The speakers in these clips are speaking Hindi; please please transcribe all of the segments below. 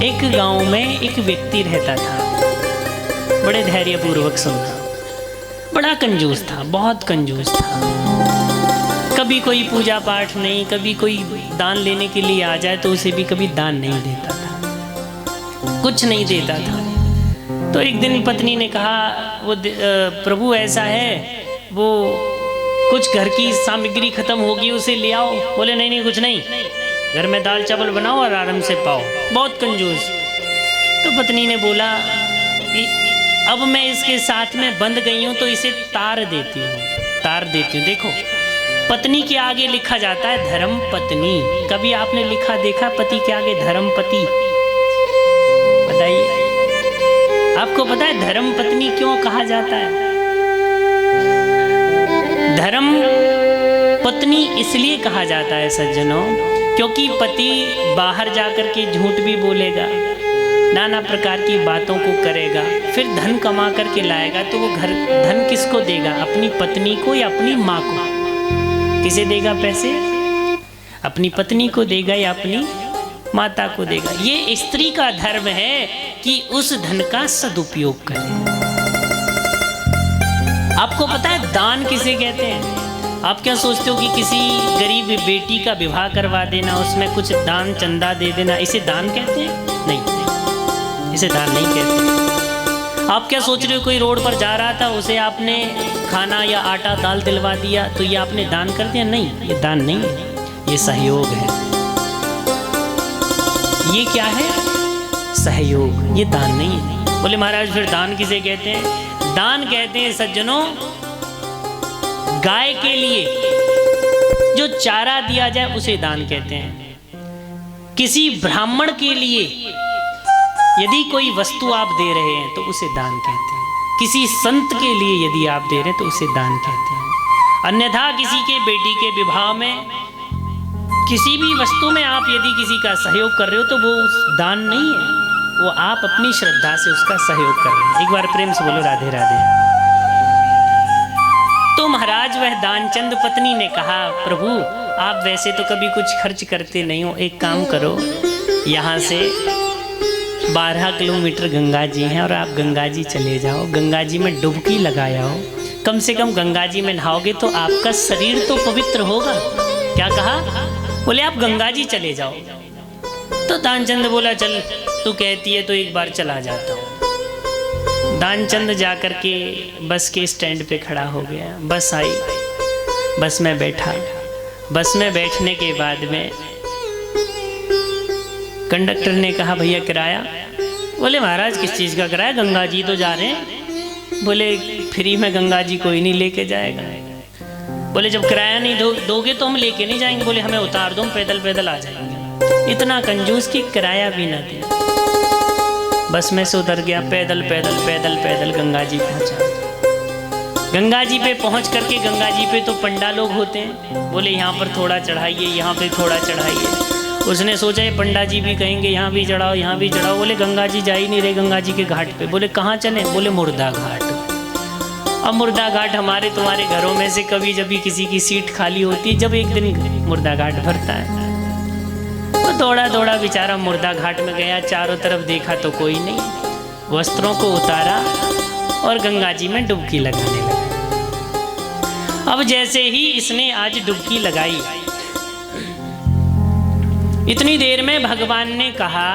एक गांव में एक व्यक्ति रहता था, बड़े धैर्यपूर्वक सुनना, बड़ा कंजूस था, बहुत कंजूस था। कभी कोई पूजा पाठ नहीं, कभी कोई दान लेने के लिए आ जाए तो उसे भी कभी दान नहीं देता था, कुछ नहीं देता था। तो एक दिन पत्नी ने कहा, वो प्रभु ऐसा है, वो कुछ घर की सामग्री खत्म होगी, उसे ले आओ। बोले नहीं नहीं, कुछ नहीं, घर में दाल चावल बनाओ और आराम से पाओ, बहुत कंजूस। तो पत्नी ने बोला कि अब मैं इसके साथ में बंध गई हूँ तो इसे तार देती हूँ। देखो, पत्नी के आगे लिखा जाता है धर्म पत्नी। कभी आपने लिखा देखा पति के आगे धर्म पति? बताइए, आपको पता है धर्म पत्नी क्यों कहा जाता है? धर्म पत्नी इसलिए कहा जाता है सज्जनों, क्योंकि पति बाहर जाकर के झूठ भी बोलेगा, नाना प्रकार की बातों को करेगा, फिर धन कमा करके लाएगा, तो वो धन किसको देगा? अपनी पत्नी को या अपनी माँ को? किसे देगा पैसे? अपनी पत्नी को देगा या अपनी माता को देगा। ये स्त्री का धर्म है कि उस धन का सदुपयोग करे। आपको पता है दान किसे कहते हैं? आप क्या सोचते हो कि किसी गरीब बेटी का विवाह करवा देना, उसमें कुछ दान चंदा दे देना, इसे दान कहते हैं? नहीं, इसे दान नहीं कहते। आप क्या सोच रहे हो, कोई रोड पर जा रहा था, उसे आपने खाना या आटा दाल दिलवा दिया तो ये आपने दान कर दिया? नहीं, ये दान नहीं है, ये सहयोग है। ये क्या है? सहयोग, ये दान नहीं है। बोले महाराज फिर दान किसे कहते हैं? दान कहते हैं सज्जनों, गाय के लिए जो चारा दिया जाए उसे दान कहते हैं। किसी ब्राह्मण के लिए यदि कोई वस्तु आप दे रहे हैं तो उसे दान कहते हैं। किसी संत के लिए यदि आप दे रहे हैं तो उसे दान कहते हैं। अन्यथा किसी के बेटी के विवाह में, किसी भी वस्तु में आप यदि किसी का सहयोग कर रहे हो तो वो दान नहीं है, वो आप अपनी श्रद्धा से उसका सहयोग कर रहे हैं। एक बार प्रेम से बोलो राधे राधे। तो महाराज वह दानचंद पत्नी ने कहा, प्रभु आप वैसे तो कभी कुछ खर्च करते नहीं हो, एक काम करो, यहाँ से 12 किलोमीटर गंगा जी हैं और आप गंगा जी चले जाओ, गंगा जी में डुबकी लगाओ, कम से कम गंगा जी में नहाओगे तो आपका शरीर तो पवित्र होगा। क्या कहा? बोले आप गंगा जी चले जाओ। तो दानचंद बोला चल तू कहती है तो एक बार चला जाता हूँ। दानचंद जाकर के बस के स्टैंड पे खड़ा हो गया, बस आई, बस में बैठा। बस में बैठने के बाद में कंडक्टर ने कहा भैया किराया? बोले महाराज किस चीज़ का किराया? गंगा जी तो जा रहे हैं। बोले फ्री में गंगा जी कोई नहीं लेके जाएगा। बोले जब किराया नहीं दोगे तो हम लेके नहीं जाएंगे। बोले हमें उतार दो, हम पैदल पैदल आ जाएंगे। इतना कंजूस कि किराया भी ना दिया, बस में से उतर गया, पैदल पैदल पैदल पैदल गंगा जी पहुंचा। गंगा जी पे पहुंच करके, गंगा जी पे तो पंडा लोग होते हैं, बोले यहाँ पर थोड़ा चढ़ाइए, यहाँ पे थोड़ा चढ़ाइए। उसने सोचा ये पंडा जी भी कहेंगे यहाँ भी चढ़ाओ, यहाँ भी चढ़ाओ। बोले गंगा जी जा ही नहीं रहे गंगा जी के घाट पे। बोले कहाँ चले? बोले मुर्दा घाट। अब मुर्दा घाट हमारे तुम्हारे घरों में से कभी जब भी किसी की सीट खाली होती है, जब एक दिन मुर्दा घाट भरता है, वो दौड़ा दौड़ा बेचारा मुर्दा घाट में गया, चारों तरफ देखा तो कोई नहीं, वस्त्रों को उतारा और गंगा जी में डुबकी लगाने लगा। अब जैसे ही इसने आज डुबकी लगाई, इतनी देर में भगवान ने कहा,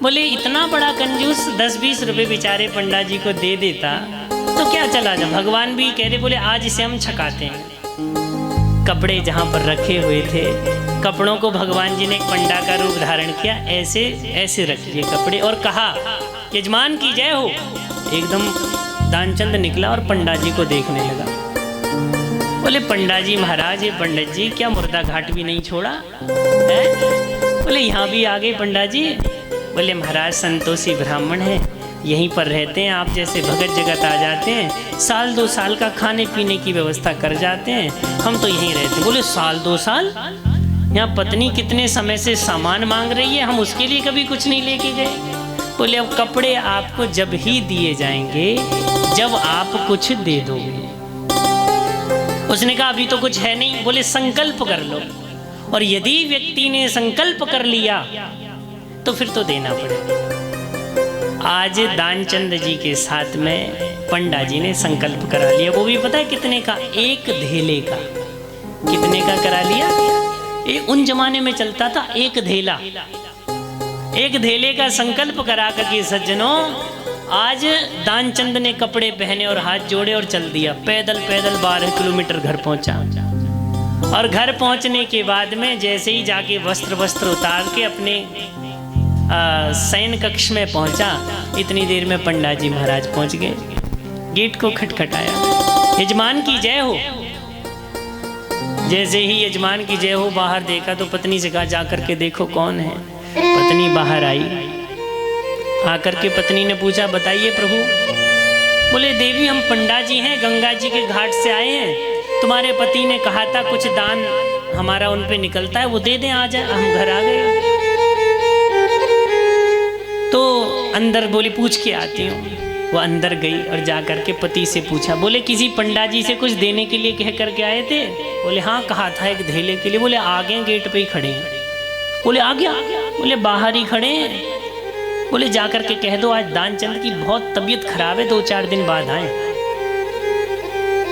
बोले इतना बड़ा कंजूस 10-20 रुपए बेचारे पंडा जी को दे देता तो क्या चला जा। भगवान भी कह रहे, बोले आज इसे हम छकाते हैं। कपड़े जहाँ पर रखे हुए थे, कपड़ों को भगवान जी ने एक पंडा का रूप धारण किया, ऐसे ऐसे रख दिए कपड़े और कहा यजमान की जय हो। एकदम दानचंद निकला और पंडा जी को देखने लगा। बोले पंडा जी महाराज, ये पंडित जी क्या मुर्दा घाट भी नहीं छोड़ा है? बोले यहाँ भी आ गए पंडा जी। बोले महाराज संतोषी ब्राह्मण है, यहीं पर रहते हैं, आप जैसे भगत जगत आ जाते हैं, 1-2 साल का खाने पीने की व्यवस्था कर जाते हैं, हम तो यहीं रहते हैं। बोले 1-2 साल? यहाँ पत्नी कितने समय से सामान मांग रही है, हम उसके लिए कभी कुछ नहीं लेके गए। बोले अब कपड़े आपको जब ही दिए जाएंगे जब आप कुछ दे दोगे। उसने कहा अभी तो कुछ है नहीं। बोले संकल्प कर लो, और यदि व्यक्ति ने संकल्प कर लिया तो फिर तो देना पड़ेगा। आज दानचंद जी के साथ में पंडा जी ने संकल्प करा लिया, वो भी पता है कितने का, 1 धेले का। कितने का करा लिया? ये उन जमाने में चलता था 1 धेला। 1 धेले का संकल्प करा करके सज्जनों आज दानचंद ने कपड़े पहने और हाथ जोड़े और चल दिया पैदल पैदल 12 किलोमीटर घर पहुंचा। और घर पहुंचने के बाद में जैसे ही जाके वस्त्र उतार के अपने शयन कक्ष में पहुंचा, इतनी देर में पंडा जी महाराज पहुंच गए। गेट को खटखटाया, यजमान की जय हो। जैसे ही यजमान की जय हो बाहर देखा तो पत्नी से कहा जाकर के देखो कौन है। पत्नी बाहर आई, आकर के पत्नी ने पूछा बताइए प्रभु। बोले देवी हम पंडा जी हैं, गंगा जी के घाट से आए हैं। तुम्हारे पति ने कहा था कुछ दान हमारा उन पे निकलता है, वो दे दें, आ जाए। हम घर आ गए। तो अंदर बोली पूछ के आती हूँ। वो अंदर गई और जा करके पति से पूछा, बोले किसी पंडा जी से कुछ देने के लिए कह करके आए थे? बोले हाँ कहा था 1 धेले के लिए। बोले आगे गेट पे ही खड़े हैं। बोले आ गया? बोले बाहर ही खड़े हैं। बोले जा करके कह दो आज दानचंद की बहुत तबीयत खराब है, 2-4 दिन बाद आए।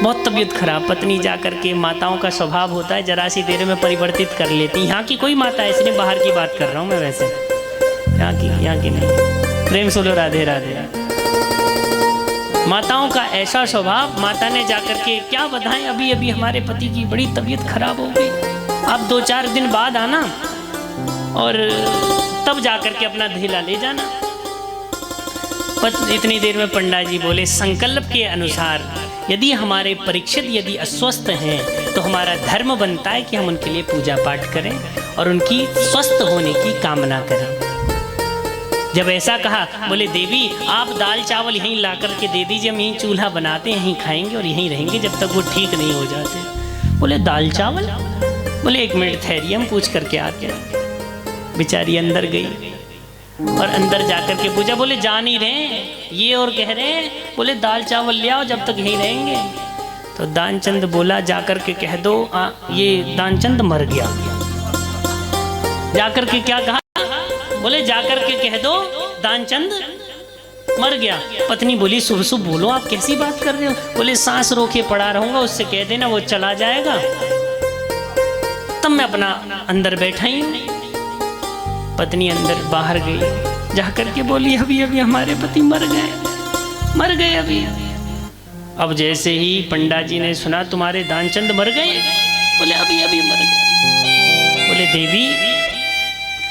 बहुत तबीयत खराब। पत्नी जा करके, माताओं का स्वभाव होता है जरा सी देर में परिवर्तित कर लेती। यहाँ की कोई माता है, इसलिए बाहर की बात कर रहा हूँ मैं, वैसे यहाँ की नहीं। प्रेम से बोलो राधे राधे। माताओं का ऐसा स्वभाव, माता ने जाकर के क्या बताएं, अभी अभी हमारे पति की बड़ी तबीयत खराब हो गई, आप 2-4 दिन बाद आना और तब जाकर के अपना धेला ले जाना। इतनी देर में पंडा जी बोले संकल्प के अनुसार यदि हमारे परीक्षित यदि अस्वस्थ हैं तो हमारा धर्म बनता है कि हम उनके लिए पूजा पाठ करें और उनकी स्वस्थ होने की कामना करें। जब ऐसा कहा, बोले देवी आप दाल चावल यहीं ला करके दे दीजिए, हम यहीं चूल्हा बनाते हैं, यहीं खाएंगे और यहीं रहेंगे जब तक वो ठीक नहीं हो जाते। बोले दाल चावल? बोले 1 मिनट ठहरिए, हम पूछ करके आते हैं। बेचारी अंदर गई और अंदर जाकर के पूछा, बोले जा नहीं रहे ये और कह रहे हैं, बोले दाल चावल ले आओ जब तक यहीं रहेंगे। तो दानचंद बोला जाकर के कह दो ये दानचंद मर गया। जाकर के क्या कहा? बोले जाकर के कह दो दानचंद मर गया। पत्नी बोली शुभ शुभ बोलो, आप कैसी बात कर रहे हो? बोले सांस रोके पड़ा रहूंगा, उससे कह देना वो चला जाएगा, तब मैं अपना अंदर बैठा ही हूं। पत्नी अंदर बाहर गई, जाकर के बोली अभी अभी हमारे पति मर गए अभी। अब जैसे ही पंडा जी ने सुना तुम्हारे दानचंद मर गए, बोले अभी अभी मर गए। बोले देवी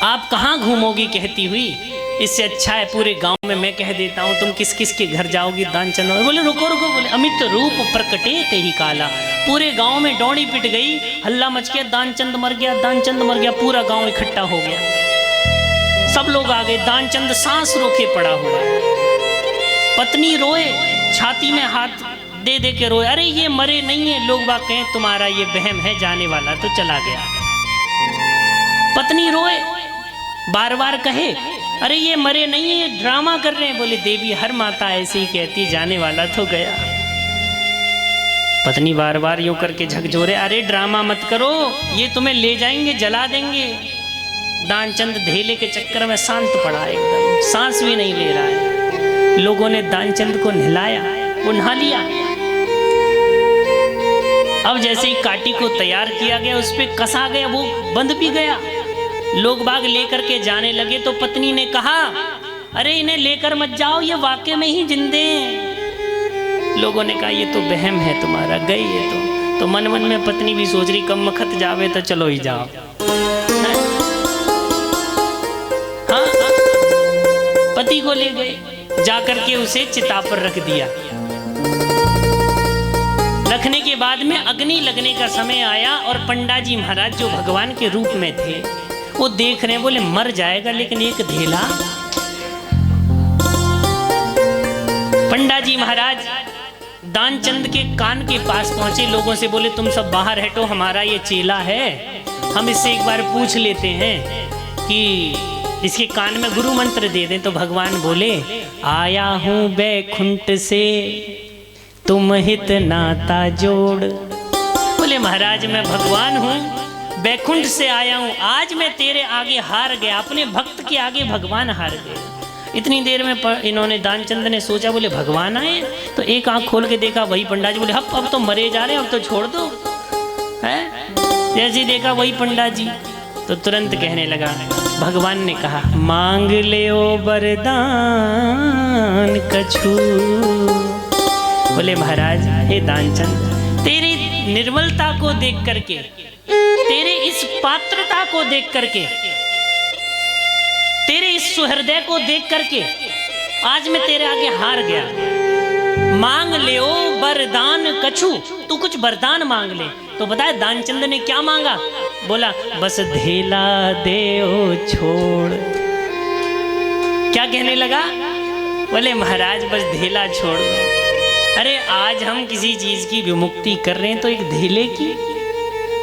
आप कहाँ घूमोगी कहती हुई, इससे अच्छा है पूरे गांव में मैं कह देता हूँ, तुम किस किस के घर जाओगी दानचंद। बोले रुको रुको, बोले अमित रूप प्रकटे ते ही काला। पूरे गांव में डौड़ी पिट गई, हल्ला मच गया, दानचंद मर गया, दानचंद मर गया। पूरा गांव इकट्ठा हो गया, सब लोग आ गए। दानचंद सांस रोके पड़ा हुआ। पत्नी रोए, छाती में हाथ दे दे के रोए, अरे ये मरे नहीं है। लोग बात कहें तुम्हारा ये वहम है, जाने वाला तो चला गया। पत्नी रोए, बार बार कहे अरे ये मरे नहीं है, ड्रामा कर रहे हैं। बोले देवी हर माता ऐसे ही कहती, जाने वाला तो गया। पत्नी बार बार यूं करके झकझोरे, अरे ड्रामा मत करो, ये तुम्हें ले जाएंगे, जला देंगे। दानचंद धेले के चक्कर में शांत पड़ा, एकदम सांस भी नहीं ले रहा है। लोगों ने दानचंद को नहलाया, वो नहा लिया। अब जैसे ही काटी को तैयार किया गया, उस पर कसा गया, वो बंद भी गया। लोग बाग लेकर के जाने लगे तो पत्नी ने कहा अरे इन्हें लेकर मत जाओ, ये वाकई में ही जिंदे हैं। लोगों ने कहा ये तो वहम है तुम्हारा, गई ये तो मन मन में पत्नी भी सोच रही कम मखत जावे तो चलो ही जाओ। हाँ, पति को ले गए, जाकर के उसे चिता पर रख दिया। रखने के बाद में अग्नि लगने का समय आया और पंडा जी महाराज जो भगवान के रूप में थे वो देख रहे हैं, बोले मर जाएगा लेकिन 1 धेला। पंडा जी महाराज दानचंद के कान के पास पहुंचे, लोगों से बोले तुम सब बाहर हटो, हमारा ये चेला है, हम इससे एक बार पूछ लेते हैं कि इसके कान में गुरु मंत्र दे दें। तो भगवान बोले आया हूं बैकुंठ से तुम हित नाता जोड़। बोले महाराज मैं भगवान हूं, बैकुंठ से आया हूं, आज मैं तेरे आगे हार गया, अपने भक्त के आगे भगवान हार गए। इतनी देर में इन्होंने दानचंद ने सोचा, बोले भगवान आए, तो एक आंख खोल के देखा वही पंडा जी। बोले अब तो मरे जा रहे हैं, अब तो छोड़ दो है। जैसे देखा वही पंडा जी, तो तुरंत कहने लगा, भगवान ने कहा मांग ले ओ वरदान कछु। बोले महाराज हे दानचंद, तेरी निर्मलता को देख करके, तेरे इस पात्रता को देख करके, तेरे इस सुहृदय को देख करके आज मैं तेरे आगे हार गया। मांग ले ओ वरदान कछु, तू कुछ वरदान मांग ले। तो बताया दानचंद ने क्या मांगा? बोला बस धेला दे ओ छोड़। क्या कहने लगा? बोले महाराज बस धेला छोड़ दो। अरे आज हम किसी चीज की विमुक्ति कर रहे हैं तो एक धेले की